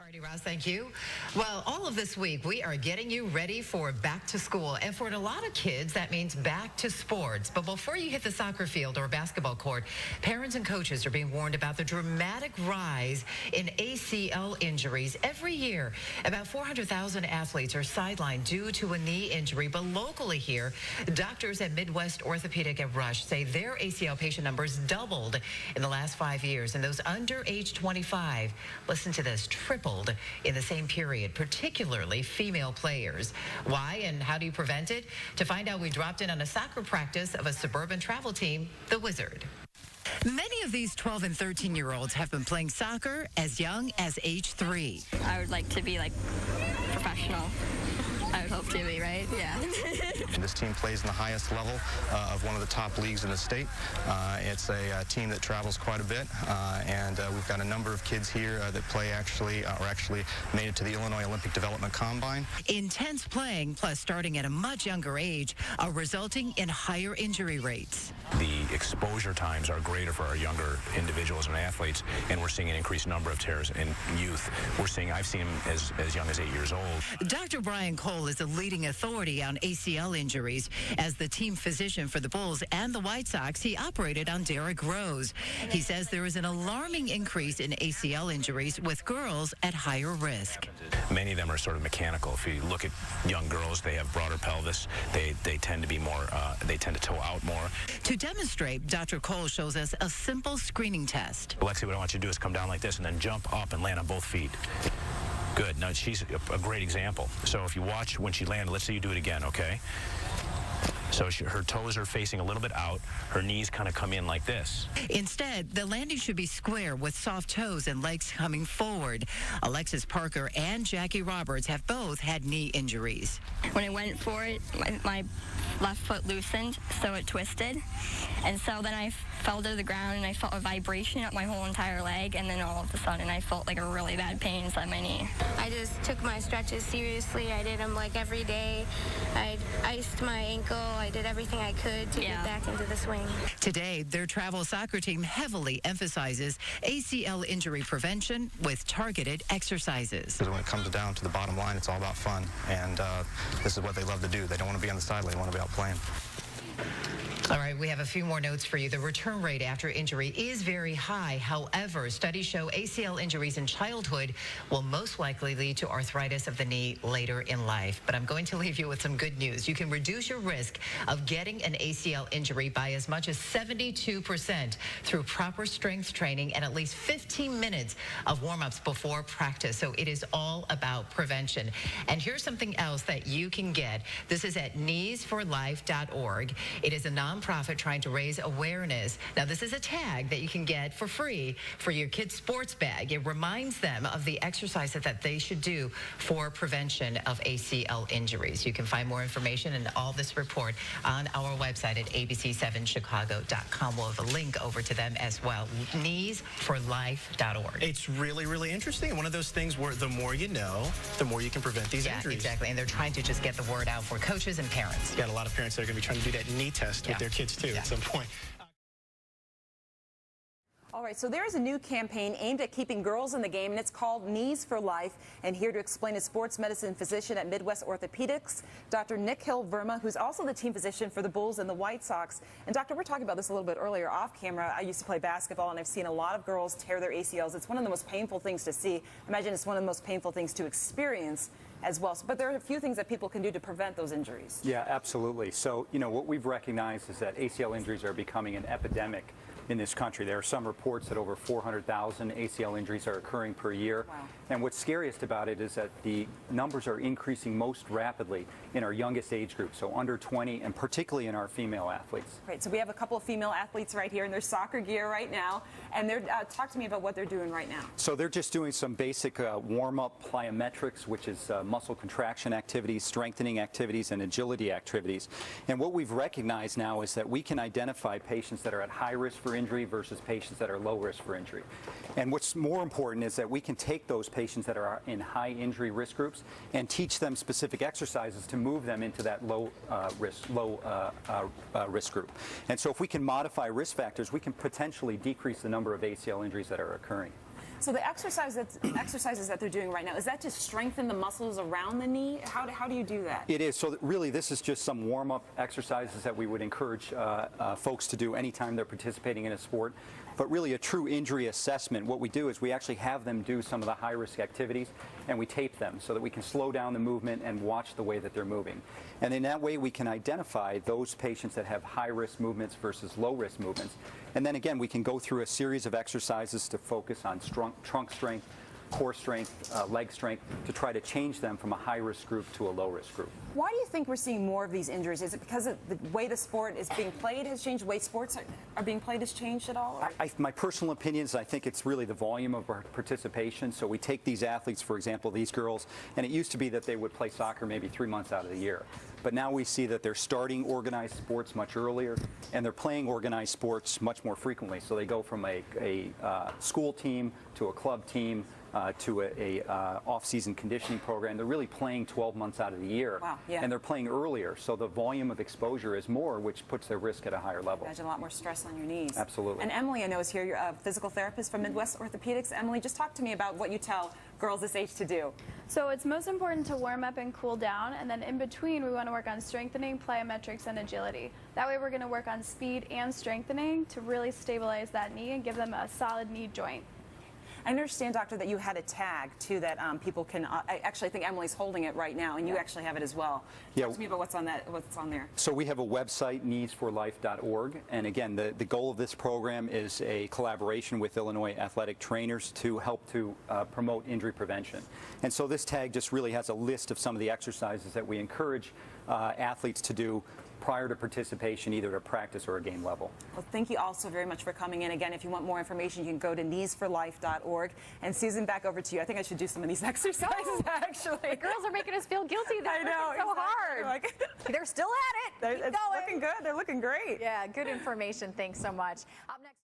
Alrighty, Ross, thank you. Well, all of this week, we are getting you ready for back to school. And for a lot of kids, that means back to sports. But before you hit the soccer field or basketball court, parents and coaches are being warned about the dramatic rise in ACL injuries every year. About 400,000 athletes are sidelined due to a knee injury. But locally here, doctors at Midwest Orthopedic at Rush say their ACL patient numbers doubled in the last 5 years. And those under age 25, listen to this, tripled in the same period, particularly female players. Why and how do you prevent it? To find out, we dropped in on a soccer practice of a suburban travel team, the Wizard. Many of these 12 and 13-year-olds have been playing soccer as young as age 3. I would like to be like professional. I would hope to be, right? Yeah. This team plays in the highest level of one of the top leagues in the state. It's a team that travels quite a bit, and we've got a number of kids here that play actually made it to the Illinois Olympic Development Combine. Intense playing, plus starting at a much younger age, are resulting in higher injury rates. The exposure times are greater for our younger individuals and athletes, and we're seeing an increased number of tears in youth. I've seen them as young as 8 years old. Dr. Brian Cole is a leading authority on ACL injuries. As the team physician for the Bulls and the White Sox, he operated on Derrick Rose. He says there is an alarming increase in ACL injuries with girls at higher risk. Many of them are sort of mechanical. If you look at young girls, they have broader pelvis. They tend to be more, they tend to toe out more. To demonstrate, Dr. Cole shows us a simple screening test. Lexi, what I want you to do is come down like this and then jump up and land on both feet. Good. Now, she's a great example. So if you watch when she landed, let's say you do it again, okay? So her toes are facing a little bit out. Her knees kind of come in like this. Instead, the landing should be square with soft toes and legs coming forward. Alexis Parker and Jackie Roberts have both had knee injuries. When I went for it, my left foot loosened, so it twisted. And so then I fell to the ground, and I felt a vibration up my whole entire leg, and then all of a sudden I felt like a really bad pain inside my knee. I just took my stretches seriously. I did them like every day. I iced my ankle. I did everything I could to get back into the swing. Today, their travel soccer team heavily emphasizes ACL injury prevention with targeted exercises. Because when it comes down to the bottom line, it's all about fun, and this is what they love to do. They don't want to be on the sideline. They want to be out playing. All right, we have a few more notes for you. The return rate after injury is very high. However, studies show ACL injuries in childhood will most likely lead to arthritis of the knee later in life. But I'm going to leave you with some good news. You can reduce your risk of getting an ACL injury by as much as 72% through proper strength training and at least 15 minutes of warm-ups before practice. So it is all about prevention. And here's something else that you can get. This is at kneesforlife.org. It is a nonprofit trying to raise awareness. Now, this is a tag that you can get for free for your kid's sports bag. It reminds them of the exercises that they should do for prevention of ACL injuries. You can find more information and all this report on our website at abc7chicago.com. We'll have a link over to them as well, kneesforlife.org. It's really, really interesting. And one of those things where the more you know, the more you can prevent these injuries. Exactly. And they're trying to just get the word out for coaches and parents. You got a lot of parents that are going to be trying to do that knee test with their kids too at some point. All right, so there is a new campaign aimed at keeping girls in the game, and it's called Knees for Life. And here to explain is sports medicine physician at Midwest Orthopedics, Dr. Nikhil Verma, who's also the team physician for the Bulls and the White Sox. And doctor, we're talking about this a little bit earlier off camera. I used to play basketball, and I've seen a lot of girls tear their ACLs. It's one of the most painful things to see. I imagine it's one of the most painful things to experience as well. But there are a few things that people can do to prevent those injuries. Yeah, absolutely. So, you know, what we've recognized is that ACL injuries are becoming an epidemic in this country. There are some reports that over 400,000 ACL injuries are occurring per year. Wow. And what's scariest about it is that the numbers are increasing most rapidly in our youngest age group, so under 20, and particularly in our female athletes. Great. So we have a couple of female athletes right here in their soccer gear right now. And they're talk to me about what they're doing right now. So they're just doing some basic warm-up plyometrics, which is muscle contraction activities, strengthening activities, and agility activities. And what we've recognized now is that we can identify patients that are at high risk for injury versus patients that are low risk for injury. And what's more important is that we can take those patients that are in high injury risk groups and teach them specific exercises to move them into that low risk group. And so if we can modify risk factors, we can potentially decrease the number of ACL injuries that are occurring. So the exercises that they're doing right now, is that to strengthen the muscles around the knee? How do you do that? It is. So really, this is just some warm-up exercises that we would encourage folks to do anytime they're participating in a sport. But really, a true injury assessment, what we do is we actually have them do some of the high-risk activities, and we tape them so that we can slow down the movement and watch the way that they're moving. And in that way, we can identify those patients that have high-risk movements versus low-risk movements. And then again, we can go through a series of exercises to focus on trunk strength, core strength, leg strength, to try to change them from a high-risk group to a low-risk group. Why do you think we're seeing more of these injuries? Is it because of the way the sport is being played has changed? The way sports are being played has changed at all? My personal opinion is I think it's really the volume of our participation. So we take these athletes, for example, these girls, and it used to be that they would play soccer maybe 3 months out of the year. But now we see that they're starting organized sports much earlier, and they're playing organized sports much more frequently. So they go from a school team to a club team, to a off-season conditioning program. They're really playing 12 months out of the year. Wow, yeah. And they're playing earlier, so the volume of exposure is more, which puts their risk at a higher level. Imagine a lot more stress on your knees. Absolutely. And Emily, I know, is here. You're a physical therapist from Midwest Orthopedics. Emily, just talk to me about what you tell girls this age to do. So it's most important to warm up and cool down, and then in between we want to work on strengthening, plyometrics, and agility. That way we're going to work on speed and strengthening to really stabilize that knee and give them a solid knee joint. I understand, doctor, that you had a tag, too, that people can, I think Emily's holding it right now, and you actually have it as well. Yeah. Talk to me about what's on there. So we have a website, kneesforlife.org, and again, the goal of this program is a collaboration with Illinois athletic trainers to help to promote injury prevention. And so this tag just really has a list of some of the exercises that we encourage athletes to do prior to participation, either at practice or a game level. Well, thank you all so very much for coming in. Again, if you want more information, you can go to kneesforlife.org. And Susan, back over to you. I think I should do some of these exercises, actually. The girls are making us feel guilty. They're working so hard. They're still at it. It's looking good. They're looking great. Yeah, good information. Thanks so much. Up next.